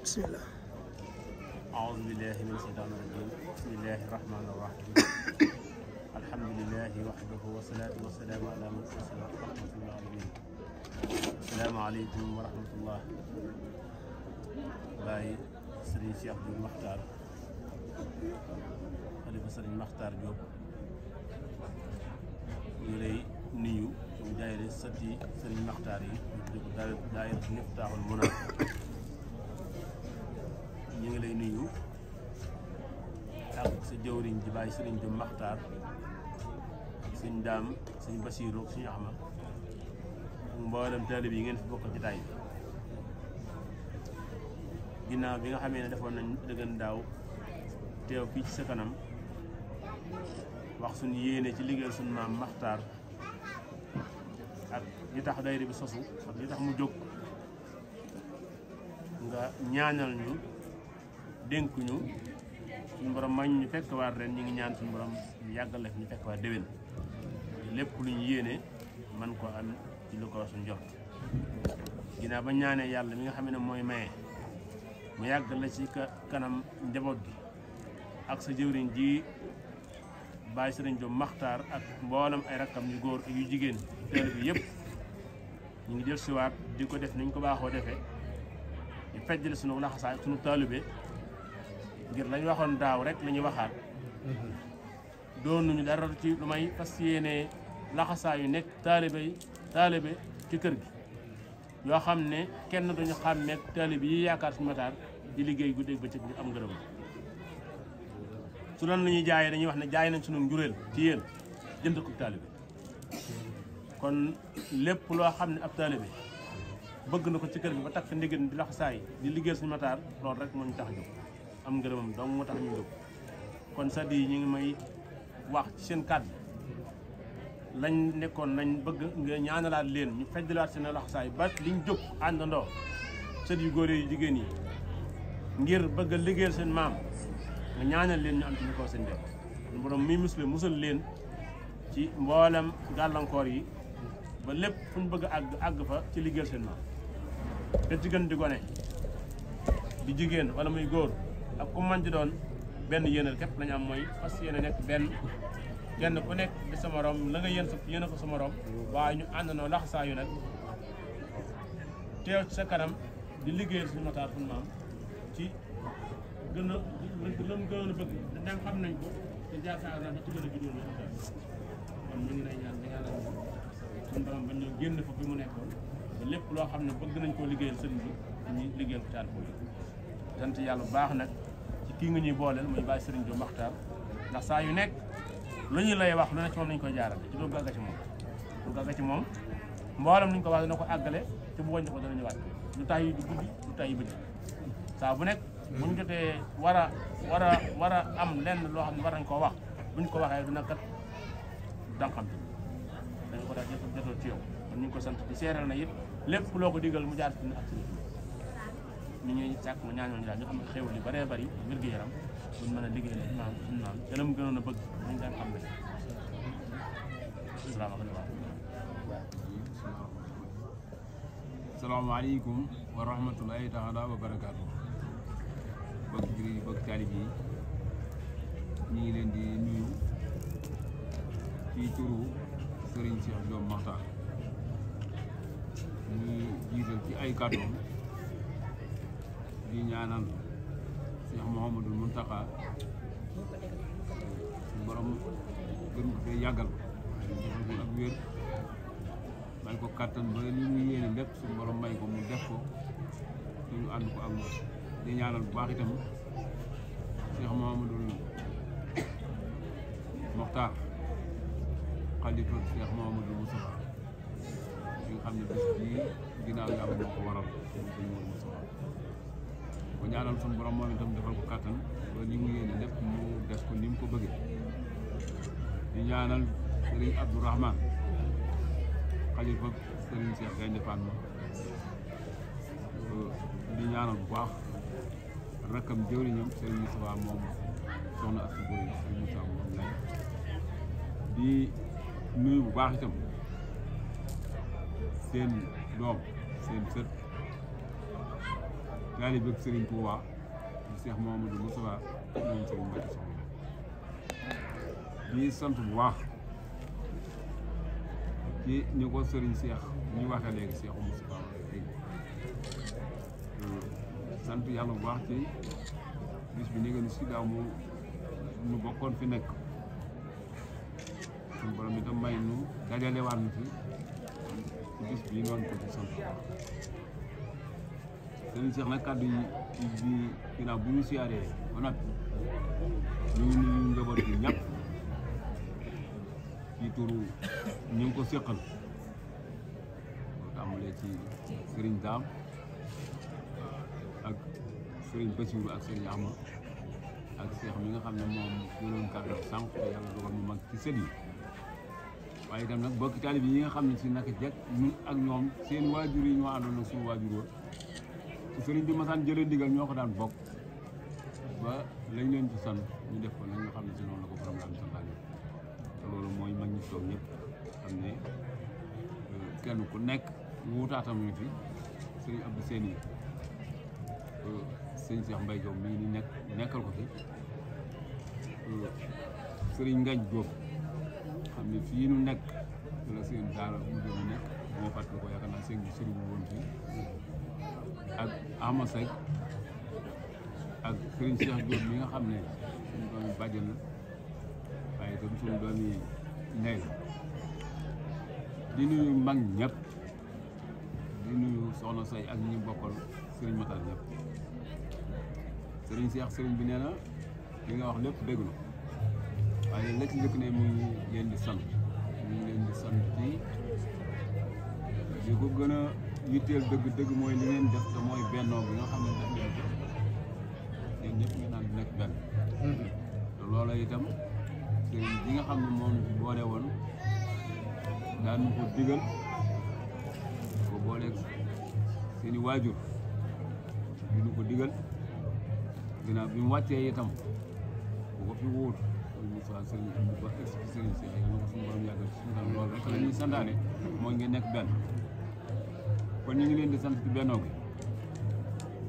bismillah. أعوذ بالله من الشيطان الرجيم بسم الله الرحمن الرحيم الحمد لله وحده والصلاة والسلام على من أرسل رحمة للعالمين السلام عليكم ورحمة الله باي سرين شيخ Diop Makhtar xalifa Sëriñ Makhtar Diop ñu lay nuyu ñu daayira sëti Sëriñ Makhtar yi ñu ko daayira Miftahul Muna ñu ngi lay nuyu ak sa jëwriñ ji bàyyi Sëriñ Diop Makhtar sëñ Daam sëñ Basiiru sëñ Ahmad mboolem taalib yi ngeen fi bokk ci tay ginnaaw bi nga xamee ne defoon nañ dëggan daaw teew fii ci sa kanam wax suñu yéene ci liggéeyal suñu maam Makhtar ak li tax daayira bi sosu ak li tax mu jóg nga ñaanal ñu dénk ñu suñu borom mañ ñu fekk waat ren ñu ngi ñaan suñu borom ñu yàggal la fi ñu fekk waat déwén lépp lu ñu yéene man ko am ci lu ko suñu jot ginnaaw ba ñaanee yàlla mi nga xam ne mooy maye mu yàggal la ci kanam njaboot gi ak sa jëwriñ ji bàyyi Sëriñ Diop Makhtar ak mboolem ay rakkam yu góor ak yu jigéen teel bi yëpp ñu ngi jël siwaat di ko def niñ ko baaxoo defee di fejjale sunu laxasaay sunu taalibe ngir lañ waxoon daaw rek la ñuy waxaat doon nañu dara ci lu may fas yéene laxasaay yu nekk taalibe ci kër gi yoo xam ne kenn duñu xàmmeeg taalibe yi yaakaar suñu Makhtar di liggéey guddeeg bëccëg ñu am ngërëm su doon la ñuy jaayee dañuy wax ne jaay nañ sunu njuréel ci yéen jënd ko taalibe kon lépp loo xam ne ab taalibe bëgg na ko ci kër gi ba takk fa ndiggan di laxasaay di liggéeyal suñu Makhtar loolu rek moo ñu tax a jóg am ngërëmam donc moo tax ñu jóg kon sadi yi ñu ngi may wax ci seen kàddu lañ nekkoon nañ bëgg nga ñaanalaat leen ñu feddalaat seen laxasaay ba liñ jóg àndandoo sët yu góor yu jigéen yi ngir bëgg a liggéeyal seen maam nga ñaanal leen ñu am ci ñu ko seen def borom mi musal leen ci mboolem gàllankoor yi ba lépp fu ñu bëgg a àgg fa ci liggéeyal seen maam te ci gën di gone di jigéen wala muy góor ak ku man di doon benn yéenal képp lañu am mooy fas yéene nekk benn kenn ku nekk di sa morom la nga yéene ko sa morom waaye ñu àndandoo laxasaayu nag teew ci sa kanam di liggéeyal suñu Makhtar suñu maam ci gën a lan gënoon a bëgg dañ xam nañ ko te jaakaar naa da ci gën a juddoo ñu kon ñu ngi lay ñaan da yàlla suñu borom ba ñu génn fa fi mu nekkoon te lépp loo xam ne bëgg nañ koo liggéeyal sëriñ bi dañuy liggéeyal ko caal ko sant yàlla bu baax nag ci kii nga ñuy booleel muy bàyyi Sëriñ Diop Makhtar ndax saa yu nekk lu ñu lay wax lu ne ci moom lañu koy jaarale ci doo gàgga ci moom du gàgga ci moom mboolem lu ñu ko wax dana ko àggale te bu wàññi ko danañu wàcc du tay du guddi du tay bëccëg saa bu nekk buñ jotee war a am lenn loo xam ne war nañ koo wax buñ ko waxee dina kat danga xam dañ ko daal jotoo ci yow kon ñu ngi ko sant di seeral na it lépp loo ko digal mu jaar ci ak ñu ñuy sàkk mu ñaanoo ñu daal ñu xam ne xéwal yu bëree bëri wér-gu-yaram buñ mën a liggéey la maam suñu maam te la mu gënoon a bëgg dañ daan xam ne salaamaaleykum wa rahmatullahi taala wa barakaatu bëgg juri bëgg taalib yi ñu ngi leen di nuyu ci turu Serigne Cheikh Diop Makhtar ñu jiital ci ay kàddoom di ñaanal Cheikh Mouhamadul Mountakha borom gën ko fee yàggal defal ko ak wér may ko kàttan ba li muy yéene lépp suñu borom may ko mu def ko te ñu ànd ko ak moom di ñaanal bu baax itam Cheikh Mouhamadul Mokhtar xalifa Cheikh Mouhamadul Moustapha bi nga xam ne bés bii ginnaaw yàlla moo ko waral ko ñaanal suñu borom moom itam defal ko kàttan ba li mu yéene lépp mu def ko ni mu ko bëggee di ñaanal Serigne Abdourahman xalifa Serigne Cheikh Gaynde Fatma di ñaanal bu baax rakkam jëwriñam Serigne Moustapha moom soxna Astou Boye Serigne Moustapha moom lay di nuyu bu baax itam seen doom seen sët taalibe Serigne Touba di Cheikh Mouhamadou Moustapha moom Serigne Mbacké Soxna di sant bu baax ci ni ko Serigne Cheikh ñu waxee léegi Cheikh Moustapha sant yàlla bu baax ci bis bi ni nga ni si daaw mu bokkoon fi nekk suñu borom itam may nu dajalewaat na fi bis bii noonu ko ci sant bu baax Serigne Cheikh nag kàddu yi ginnaaw bu ñu siyaaree ba nag ñu ngi nuyu njaboot bi ñëpp ci turu ñu ngi ko séqal boo tàmbalee ci Serigne Dame ak Serigne Bassirou ak Serigne Ahmad ak Cheikh mi nga xam ne moom jëloon kàddu sànq te yàlla dogal mu mag ci sët yi waaye itam nag bokki taalib yi nga xam ne si naka jekk ñun ak ñoom seen waajur yi ñoo àndoon ak suñu waajur wa su Serigne bi masaan jëlee ndigal ñoo ko daan bokk ba lañ leen ci sant ñu def ko nag nga xam ne si noonu la ko borom la am santaane te loolu mooy mag ñi toog ñëpp xam ne kenn ku nekk wuutaatam na fi Serigne Abdou Seyni sëñ Cheikh Mbaye Diop mii ni nekkal ko fi Serigne Ngagne Diop xam ne fii nu nekk la seen daara mu doon nekk moo fàttali ko yaakaar naa sëñ bi sëriñ bu woon fii ak Ama Seck ak Serigne Cheikh Diop mi nga xam ne suñu doomi bàjjen la waaye itam suñu doomi ndey la di nuyu mag ñëpp di nuyu soxna say ak ñi bokkal Serigne Matar ñëpp Serigne Cheikh Serigne bi nee na li nga wax lépp dégg na waaye la ci njëkk ne mu ngi leen di sant ci li ko gën a yitteel dëgg mooy li ngeen def te mooy bennoo bi nga xam ne daf leen def yéen ñëpp ngeen naan nekk benn te loola itam Serigne bi nga xam ne moom ci boole woon daan ko digal ko booleeg seeni waajur dinu ko digal ginnaaw bi mu wàccee itam bu ko fi wóor Moussa Serigne ba Serigne si yàlla na ko suñu borom yàggal suñu kanam loolu rek la ñuy santaane mooy ngeen nekk benn kon ñu ngi leen di sant ci bennoo gi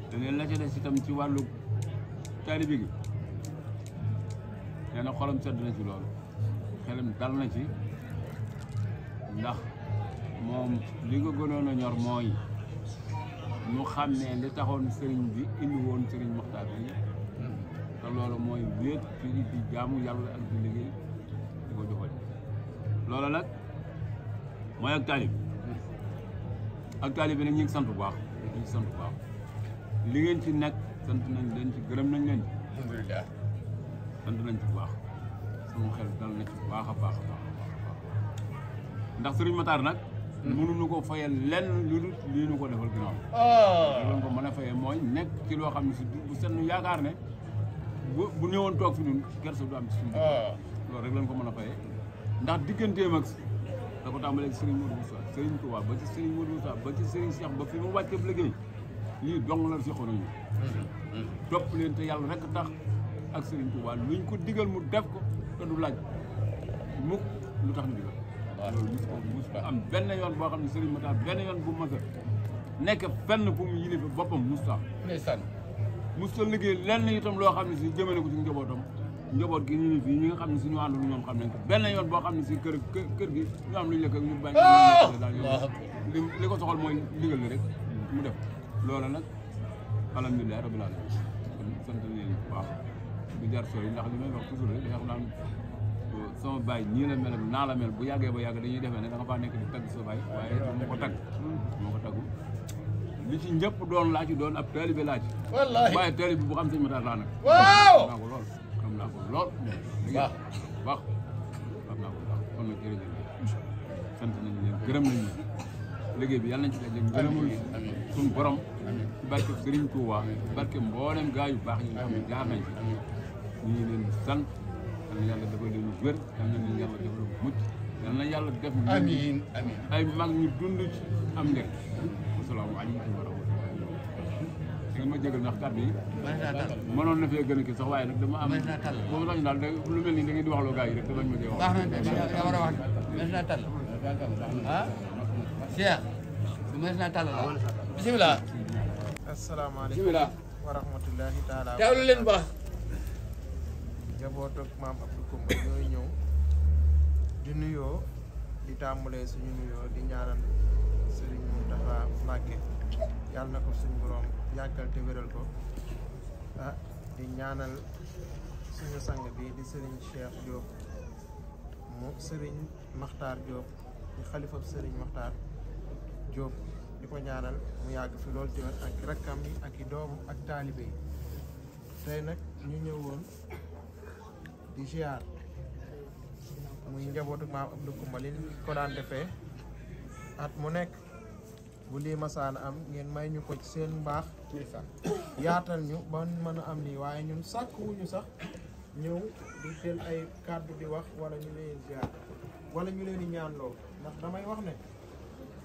te leen la ca des itam ci wàllu taalibe gi nee na xolam sedd na ci loolu xelam dal na ci ndax moom li nga gënoon a ñor mooy ñu xam ne li taxoon sëriñ bi indi woon sëriñ Moxtaar yi te loolu mooy wéet ci di jaamu yàlla ak di liggéey di ko joxal loolu nag mooy ak taalib bi nag ñu ngi sant bu baax li ngeen ci nekk sant nañ leen ci gërëm nañ leen ci alhamdulilah sant nañ ci bu baax sama xel dal na ci bu baax a baax ndax sëriñ Matar nag mënuñu ko fayal lenn lu dul lii ñu ko defal ginnaaw loolu ko mën a fayee mooy nekk ci loo xam ne si bu seen yaakaar ne bu ñëwoon toog fi ñun kersa du am ci suñu loolu rek lañ ko mën a fayee ndax digganteem ak da ko tàmbalee ak Serigne Modou Moussa Serigne Touba ba ci Serigne Modou Moussa ba ci Serigne Cheikh ba fi mu wàccee liggéey lii dong la si xono ñu topp leen te yàlla rek tax ak Serigne Touba luñ ko digal mu def ko te du laaj mukk lu tax ñu digal loolu mus am benn yoon boo xam ne Serigne Matar benn yoon bu mas a nekk fenn bu mu yilife boppam musta musta liggéey lenn itam loo xam ne si jëmale ko ci njabootam njaboot gi ñu ni fii ñi nga xam ne si ñu àndul ñoom xam nañ ko benn yoon boo xam ne si kër gi ñu am lu ñu lekk ak ñu bañ daal li ko soxal mooy ndigal li rek mu def loola nag alhamdulilah rabbil alamin sant leen bu baax du jar sori ndax li may wax toujours rek xam naan sama baay ñii la mel naa la mel bu yàggee ba yàgg dañuy defee ne da nga faa nekk di tagg sa baay waaye moo ko tagg li ci ñëpp doon laa ci doon ab taalibe laa ci waaye taalibe bu xam sëñ Matar laa nag naa ko lool xam naa ko lool baax xam naa ko baax kon nag jërëjëf sant nañ leen gërëm nañ leen liggéey bi yàlla nañ ci daje gërëmul suñu borom ci barke Serigne Touba ci barke mboolem gaa yu baax yi nga xam ne jaar nañ fi ñu ngi leen di sant yal na yàlla defal leen wér yal na leen yàlla defal mucc yal na yàlla def amiin ay mag ñu dund ci am njëriñ asalaamaaleykum wa rahmatulah ngeen ma jégal ndax kàddu yi mënoon na fee gën a kii sax waaye nag dama am boobu tax ñu daal lu mel ni da ngeen di waxloo gaa yi rek te bañ ma cee wax baax na nga war a wax mën naa tàll ah Cheikh du mën naa tàll la bisimilah asalaamaaleykum wa rahmatullahi taala teewlu leen baax jaboot ak maam Abdou Coumba ñooy ñëw di nuyoo di tàmbalee suñu nuyoo di ñaanal Serigne Mountakha Mbacké yàlla na ko suñu borom yàggal te wéral ko di ñaanal suñu sang bi di Serigne Cheikh Diop mu Serigne Makhtar Diop di xalifab Serigne Makhtar Diop di ko ñaanal mu yàgg fi loolu ci ak rakkam yi ak i doom ak taalibe yi tey nag ñu ñëwoon di ziar muy njabootu maam Abdou Coumba li ko daan defee at mu nekk bu lii masaan am ngeen may ñu ko ci seen mbaax yaatal ñu ba mën a am lii waaye ñun sàkkuwuñu sax ñëw di jël ay kàddu di wax wala ñu leen ziar wala ñu leen di ñaan loolu ndax damay wax ne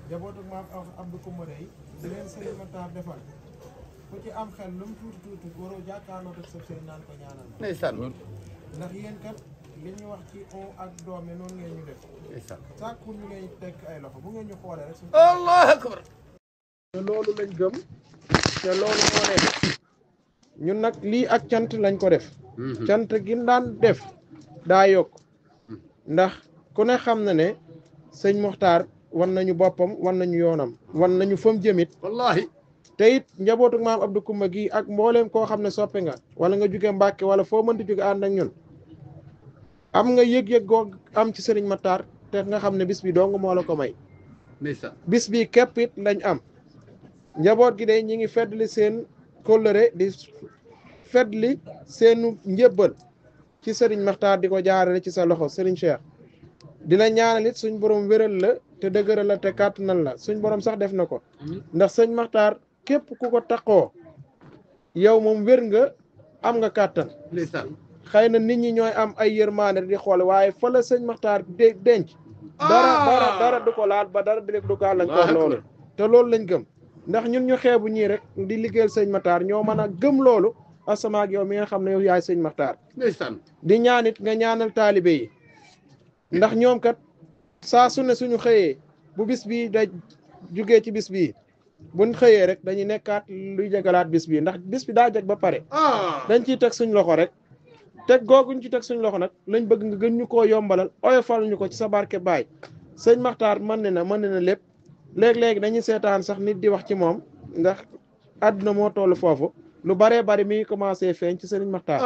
njabootu maam Abdou Coumba day di leen Serigne Makhtar defal ku ci am xel lu mu tuuti tuuti waroo jàkkaarloo rek sa sëriñ naan ko ñaanal ndeysaan ndax yéen kat li ñu wax ci on ak doom yi noonu ngeen ñu def sàkku ñu leen tekk ay loxo bu ngeen ñu xoolee rek suñu allahu akbar te loolu lañ gëm te loolu moo nekk ñun nag lii ak cant lañ ko def cant gi daan def daa yokk ndax ku ne xam na ne sëñ Mokhtar wan nañu boppam wan nañu yoonam wan nañu fam jëmit wallahi te it njabootu maam Abdou Coumba gi ak mbooleem koo xam ne soppe nga wala nga jóge Mbàkke wala foo mënti jóge ànd ak ñun am nga yëg-yëg goo am ci Serigne Makhtar te nga xam ne bis bi dong moo la ko may bis bi képp it lañ am njaboot gi day ñi ngi feddli seen kóllëre di feddli seenu njébbal ci Serigne Makhtar di ko jaarale ci sa loxo Serigne Cheikh di la ñaanal it suñ borom wéral la te dëgëral la te kàttanal la suñ borom sax def na ko ndax sëñ Makhtar képp ku ko taqoo yow moom wér nga am nga kàttan xëy na nit ñi ñooy am ay yërmaane di xool waaye fa la sëñ Makhtar denc dara du ko laal ba dara du ko gàllankoor loolu te loolu lañ gëm ndax ñun ñu xeebu ñii rek di liggéeyal sëñ Makhtar ñoo mën a gëm loolu asama ak yow mi nga xam ne yow yaay sëñ Makhtar di ñaanit nga ñaanal taalibe yi ndax ñoom kat saa su ne suñu xëyee bu bis bii da jugee ci bis bii buñ xëyee rek dañuy nekkaat luy jagalaat bis bii ndax bis bi daa jag ba pare dañ ciy teg suñ loxo rek teg googuñ ci teg suñ loxo nag lañ bëgg nga gën ñu koo yombalal oyofal ñu ko ci sa barke baay sëñ Makhtar mën na lépp léeg-léegi dañuy seetaan sax nit di wax ci moom ndax àdduna moo toll foofu lu baree bari mi ngi commencé feeñ ci sëriñ Makhtar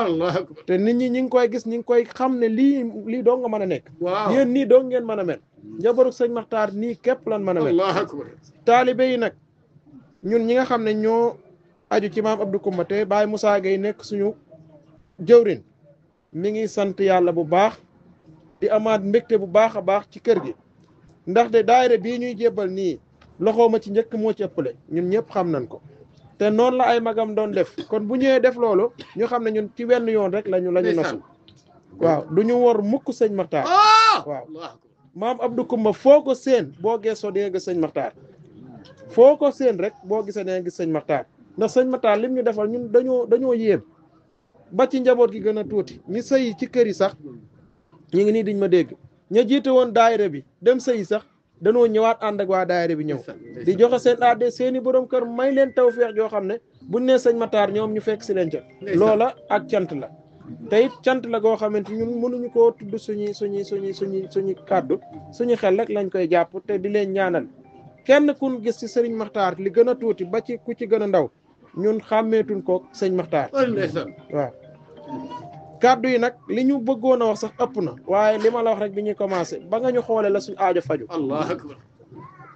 te nit ñi ñi ngi koy gis ñi ngi koy xam ne lii doo nga mën a nekk yéen nii doo ngeen mën a mel njaboru sëñ Makhtar nii képp lan mën a mel taalibe yi nag ñun ñi nga xam ne ñoo aju ci maam Abdou Coumba te Baye Moussa Gueye nekk suñu jëwrin mi ngi sant yàlla bu baax di amaat mbégte bu baax a baax ci kër gi ndax de daayira bii ñuy jébbal nii loxooma ci njëkk moo ci ëppale ñun ñëpp xam nañ ko te noonu la ay magam doon def kon bu ñëwee def loolu ñu xam ne ñun ci wenn yoon rek lañu nosu waaw du ñu wor mukk sëñ Makhtar waaw maam Abdou Coumba foo ko seen boo geesoo di nga gis sëñ Makhtar foo ko seen rek boo gisee da nga gis sëñ Makhtar ndax sëñ Makhtar lim ñu defal ñun dañoo yéem ba ci njaboot gi gën a tuuti ñi sëyi ci kër yi sax ñu ngi nii diñ ma dégg ña jiite woon daayira bi dem sëyi sax danoo ñëwaat ànd ak waa daayira bi ñëw di joxe seen adde seeni borom kër may leen tawfeex joo xam ne buñ nee sëñ Makhtar ñoom ñu fekk si leen ca loola ak cant la te it cant la goo xamante ñun mënuñu koo tudd suñu kàddu suñu xel rek lañ koy jàpp te di leen ñaanal kenn kun gis ci sëriñ Makhtar li gën a tuuti ba ci ku ci gën a ndaw ñun xàmmeetuñ ko sëñ Makhtar waaw kàddu yi nag li ñu bëggoon a wax sax ëpp na waaye li ma la wax rek bi ñuy commencé ba nga ñu xoolee la suñu aajo faju allahu akbar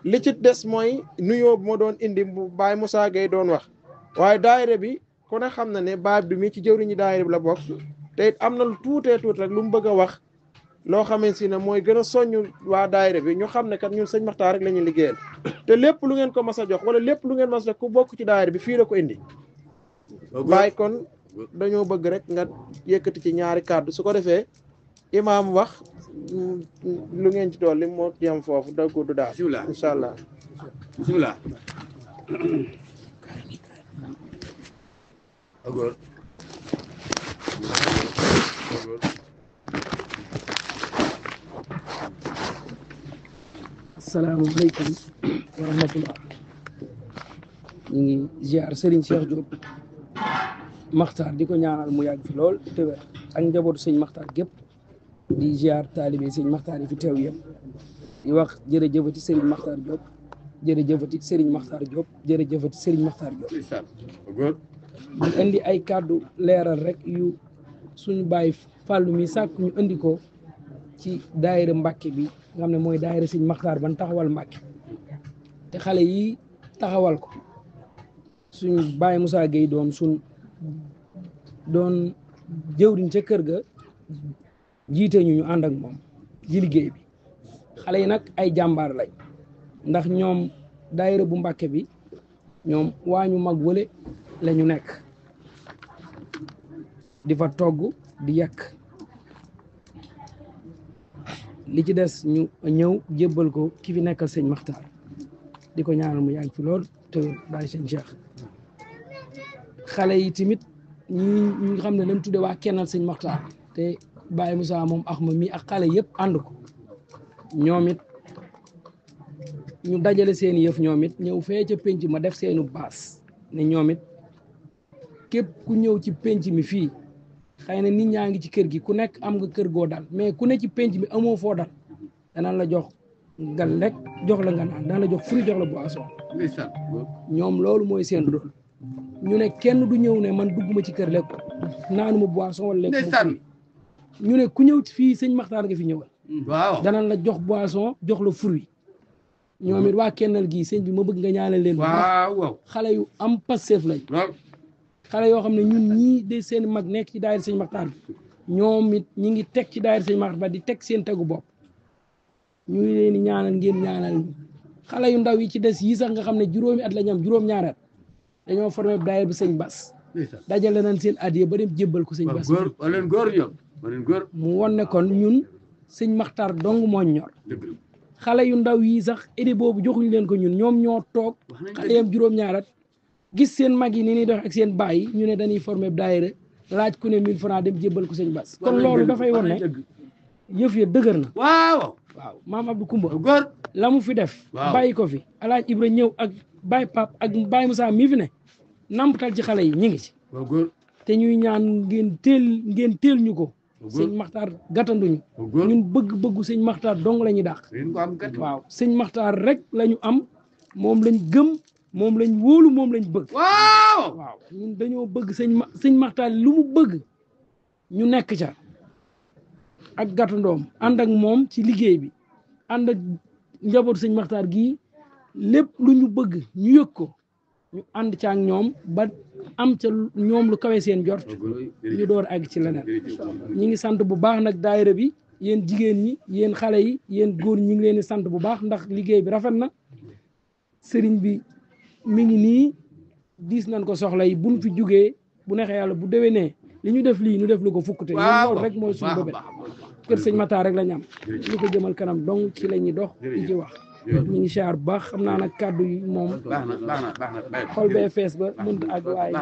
li ci des mooy nuyoo bu ma doon indi bu Baye Moussa Gueye doon wax waaye daayira bi ku ne xam na ne Baye Abdou mi ci jëwriñu daayira bi la bokk te it am na lu tuutee tuut rek lu mu bëgg a wax loo xamante si ne mooy gën a soññ waa daayira bi ñu xam ne kat ñun sëñ Makhtar rek la ñuy liggéeyal te lépp lu ngeen ko mas a jox wala lépp lu ngeen mas a jox ku bokk ci daayira bi fii la ko indi Baye kon dañoo bëgg rek nga yëkkati ci ñaari kàddu su ko defee imaam wax lu ngeen ci tool li moo yem foofu da gudd daal incha allah bismillah asalaamaaleykum wa rahmatullah ñu ngi ziar Serigne Cheikh Diop Makhtar di ko ñaanal mu yàgg fi lool te wér ak njabootu sëñ Makhtar gépp di ziar taalibe sëñ Makhtar yi fi teew yëpp di wax jërëjëfati Serigne Makhtar Diop jërëjëfati Serigne Makhtar Diop jërëjëfati Serigne Makhtar Diop di indi ay kàddu leeral rek yu suñu bàyyi fàllu mi sàkk ñu indi ko ci daayira Mbàkke bi nga xam ne mooy daayira sëñ Makhtar ban taxawal Mbàkke te xale yi taxawal ko suñ Baye Moussa Gueye doon jëwriñ ca kër ga jiite ñu ànd ak moom ji liggéey bi xale yi nag ay jàmbaar lañ ndax ñoom daayira bu Mbàkke bi ñoom waa ñu mag wële la ñu nekk di fa togg di yàq li ci des ñu ñëw jébbal ko ki fi nekkal sëñ Makhtar di ko ñaanal mu yàgg fi lool te bàyyi sëñ Cheikh xale yi tamit ñi nga xam ne dañ tudde waa kennal sëñ Makhtar te Baye Moussa moom ak ma mi ak xale yëpp ànd ko ñoom it ñu dajale seen yëf ñoom it ñëw fee ca penc ma def seenu baas ne ñoom it képp ku ñëw ci penc mi fii xëy na nit ñaa ngi ci kër gi ku nekk am nga kër goo dal mais ku ne ci penc mi amoo foo dal danaan la jox nga lekk jox la nga naan dana la jox fruit jox la boisson ñoom loolu mooy seen rôle ñu ne kenn du ñëw ne man dugguma ci kër lekk naanuma boisson wala lekk ñu ne ku ñëw fii sëñ Makhtar nga fi ñëwal waaw danañ la jox boisson jox la fruit ñoom it waa kennal gii sëñ bi ma bëgg nga ñaanal leen waaw xale yu am passeef lañ xale yoo xam ne ñun ñii de seen mag nekk ci daayira sëñ Makhtar bi ñoom it ñi ngi teg ci daayira sëñ Makhtar ba di teg seen tegu bopp ñu ngi leen di ñaanal ngeen ñaanal ñu xale yu ndaw yi ci des yi sax nga xam ne juróomi at la ñu am juróom-ñaari at dañoo formé daayira bi sëñ Bass dajale nañ seen addiya ba dem jébbal ko sëñ Bass mu won ne kon ñun sëñ Makhtar dong moo ñor xale yu ndaw yi sax idée boobu joxuñu leen ko ñun ñoom ñoo toog xale yam juróom-ñaari at gis seen mag yi ni ñuy dox ak seen baay yi ñu ne dañuy formé daayira laaj ku ne 1000 francs dem jébbal ko sëñ Bass kon loolu dafay won ne yëf ya dëgër na waaw maam Abdou Koumba la mu fi def bàyyi ko fi alaaj Ibra ñëw ak Baye Pape ak Baye Moussa mii fi ne nampatal ci xale yi ñi ngi ci te ñuy ñaan ngeen teel ñu ko sëñ Makhtar gàttanduñu ñun bëgg-bëggu sëñ Makhtar dong la ñuy dàq waaw sëñ Makhtar rek la ñu am moom lañ gëm moom lañ wóolu moom lañ bëgg waaw ñun dañoo bëgg sëñ Makhtar lu mu bëgg ñu nekk ca ak gàttandoom ànd ak moom ci liggéey bi ànd ak njabootu sëñ Makhtar gii lépp lu ñu bëgg ñu yëg ko ñu ànd ca ak ñoom ba am ca ñoom lu kawe seen jort ñu door àgg ci leneen ñi ngi sant bu baax nag daayira bi yéen jigéen ñi yéen xale yi yéen góor ñi ngi leen di sant bu baax ndax liggéey bi rafet na sëriñ bi mi ngi nii diis nañ ko soxla yi buñ fi jugee bu neexee yàlla bu déwénee li ñu def lii ñu def lu ko fukkute loolu rek mooy suñu bébét kër sëñ Makhtar rek la ñu am lu ko jëmal kanam donc ci la ñuy dox di ci wax ñu ngi siyaar bu baax xam naa nag kàddu yi moom xol bee fees ba mënut ak waaye